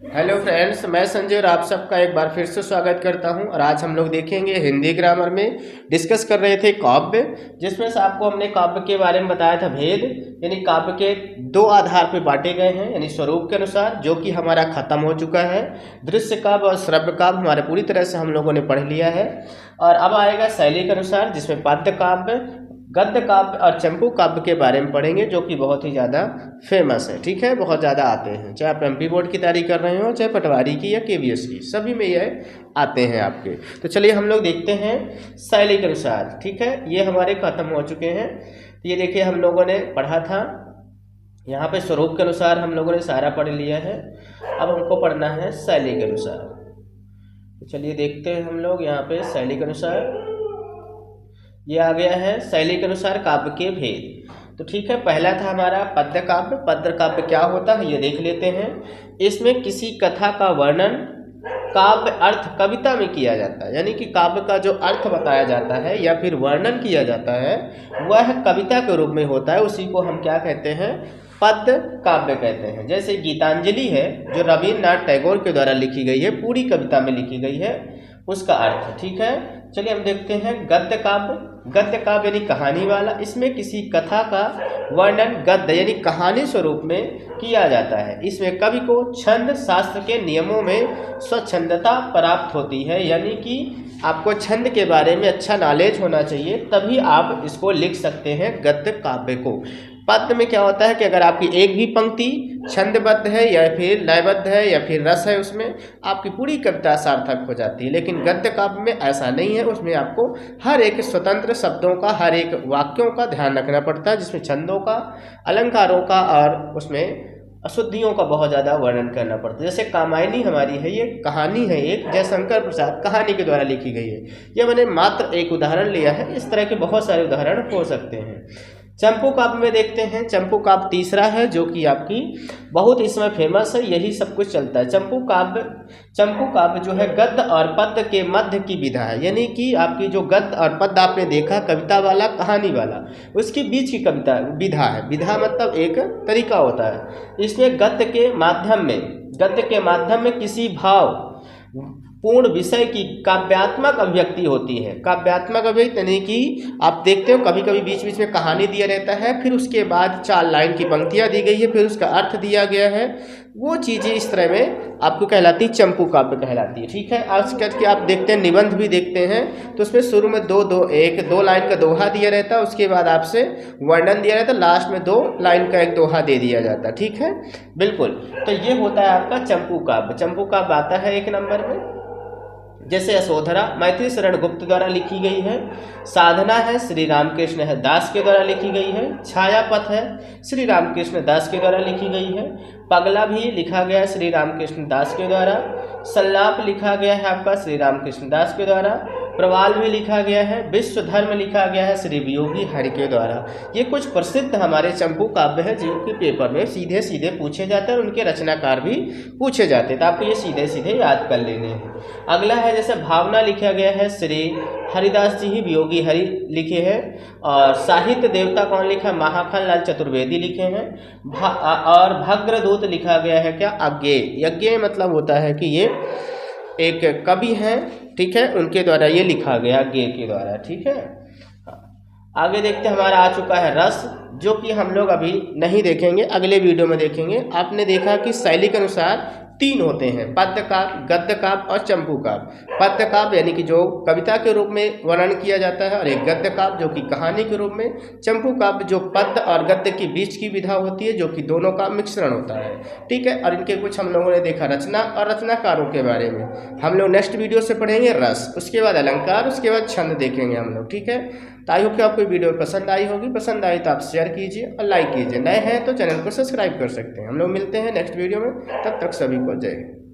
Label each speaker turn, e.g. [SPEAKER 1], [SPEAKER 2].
[SPEAKER 1] Hello friends, मैं संजय और आप सबका एक बार फिर से स्वागत करता हूं। और आज हम लोग देखेंगे हिंदी ग्रामर में डिस्कस कर रहे थे काव्य, जिसमें से आपको हमने काव्य के बारे में बताया था भेद, यानी काव्य के दो आधार पर बांटे गए हैं, यानी स्वरूप के अनुसार, जो कि हमारा खत्म हो चुका है। दृश्य काव्य और श्रव्य काव्य हमारे पूरी तरह से हम लोगों ने पढ़ लिया है। और अब आएगा शैली के अनुसार, जिसमें पद्य काव्य, गद्य काव्य और चंपू काव्य के बारे में पढ़ेंगे, जो कि बहुत ही ज़्यादा फेमस है। ठीक है, बहुत ज़्यादा आते हैं, चाहे आप एमपी बोर्ड की तैयारी कर रहे हो, चाहे पटवारी की या केवीएस की, सभी में ये आते हैं आपके। तो चलिए हम लोग देखते हैं शैली के अनुसार। ठीक है, ये हमारे खत्म हो चुके हैं। तो ये देखिए हम लोगों ने पढ़ा था, यहाँ पे स्वरूप के अनुसार हम लोगों ने सारा पढ़ लिया है। अब हमको पढ़ना है शैली के अनुसार। तो चलिए देखते हैं हम लोग यहाँ पे शैली के अनुसार। ये आ गया है शैली के अनुसार काव्य के भेद। तो ठीक है, पहला था हमारा पद्य काव्य। पद्य काव्य क्या होता है ये देख लेते हैं। इसमें किसी कथा का वर्णन काव्य अर्थ कविता में किया जाता है, यानी कि काव्य का जो अर्थ बताया जाता है या फिर वर्णन किया जाता है वह कविता के रूप में होता है। उसी को हम क्या कहते हैं, पद्य काव्य कहते हैं। जैसे गीतांजलि है, जो रविन्द्रनाथ टैगोर के द्वारा लिखी गई है, पूरी कविता में लिखी गई है, उसका अर्थ। ठीक है, चलिए हम देखते हैं गद्य काव्य। गद्य काव्य यानी कहानी वाला। इसमें किसी कथा का वर्णन गद्य यानी कहानी स्वरूप में किया जाता है। इसमें कवि को छंद शास्त्र के नियमों में स्वच्छंदता प्राप्त होती है, यानी कि आपको छंद के बारे में अच्छा नॉलेज होना चाहिए, तभी आप इसको लिख सकते हैं गद्य काव्य को। पद्य में क्या होता है कि अगर आपकी एक भी पंक्ति छंदबद्ध है या फिर लयबद्ध है या फिर रस है, उसमें आपकी पूरी कविता सार्थक हो जाती है। लेकिन गद्य काव्य में ऐसा नहीं है, उसमें आपको हर एक स्वतंत्र शब्दों का, हर एक वाक्यों का ध्यान रखना पड़ता है, जिसमें छंदों का, अलंकारों का और उसमें अशुद्धियों का बहुत ज़्यादा वर्णन करना पड़ता है। जैसे कामायनी हमारी है, ये कहानी है, एक जयशंकर प्रसाद कहानी के द्वारा लिखी गई है। यह मैंने मात्र एक उदाहरण लिया है, इस तरह के बहुत सारे उदाहरण हो सकते हैं। चंपू काव्य में देखते हैं। चंपू काव्य तीसरा है, जो कि आपकी बहुत इसमें फेमस है, यही सब कुछ चलता है। चंपू काव्य जो है गद्य और पद्य के मध्य की विधा है, यानी कि आपकी जो गद्य और पद्य आपने देखा, कविता वाला कहानी वाला, उसके बीच की कविता विधा है। विधा मतलब एक तरीका होता है। इसमें गद्य के माध्यम में किसी भाव पूर्ण विषय की काव्यात्मक अभिव्यक्ति होती है। काव्यात्मक अभिव्यक्ति यानी कि आप देखते हो कभी कभी बीच बीच में कहानी दिया रहता है, फिर उसके बाद 4 लाइन की पंक्तियां दी गई है, फिर उसका अर्थ दिया गया है। वो चीज़ें इस तरह में आपको कहलाती, चंपू काव्य कहलाती है। ठीक है, आज करके आप देखते हैं, निबंध भी देखते हैं, तो उसमें शुरू में दो लाइन का दोहा दिया रहता है, उसके बाद आपसे वर्णन दिया रहता है, लास्ट में 2 लाइन का एक दोहा दे दिया जाता है। ठीक है, बिल्कुल। तो ये होता है आपका चंपू काव्य। चंपू काव्य आता है 1 नंबर में। जैसे यशोधरा मैथिली शरण गुप्त द्वारा लिखी गई है। साधना है, श्री रामकृष्ण है दास के द्वारा लिखी गई है। छायापथ है, श्री रामकृष्ण दास के द्वारा लिखी गई है। पगला भी लिखा गया है श्री रामकृष्ण दास के द्वारा। संलाप लिखा गया है आपका श्री रामकृष्ण दास के द्वारा। प्रवाल भी लिखा गया है। विश्व धर्म लिखा गया है श्री वियोगी हरि के द्वारा। ये कुछ प्रसिद्ध हमारे चंपू काव्य है, जो कि पेपर में सीधे सीधे पूछे जाते हैं और उनके रचनाकार भी पूछे जाते हैं, तो आपको ये सीधे सीधे याद कर लेने हैं। अगला है जैसे भावना लिखा गया है श्री हरिदास जी ही वियोगी हरि लिखे हैं। और साहित्य देवता कौन लिखा, महाखान लाल चतुर्वेदी लिखे हैं। और भग्रदूत लिखा गया है क्या, अज्ञेय। यज्ञेय मतलब होता है कि ये एक कवि हैं, ठीक है, उनके द्वारा ये लिखा गया, गे के द्वारा। ठीक है, आगे देखते हैं, हमारा आ चुका है रस, जो कि हम लोग अभी नहीं देखेंगे, अगले वीडियो में देखेंगे। आपने देखा कि शैली के अनुसार 3 होते हैं, पद्य काव्य, गद्य काव्य और चंपू काव्य। पद्य काव्य यानी कि जो कविता के रूप में वर्णन किया जाता है, और एक गद्य काव्य जो कि कहानी के रूप में। चंपू काव्य जो पद्य और गद्य के बीच की विधा होती है, जो कि दोनों का मिश्रण होता है। ठीक है, और इनके कुछ हम लोगों ने देखा रचना और रचनाकारों के बारे में। हम लोग नेक्स्ट वीडियो से पढ़ेंगे रस, उसके बाद अलंकार, उसके बाद छंद देखेंगे हम लोग। ठीक है, तो आई होप कि आपको वीडियो पसंद आई होगी। पसंद आई तो आप शेयर कीजिए और लाइक कीजिए। नए हैं तो चैनल को सब्सक्राइब कर सकते हैं। हम लोग मिलते हैं नेक्स्ट वीडियो में, तब तक सभी को जय हिंद।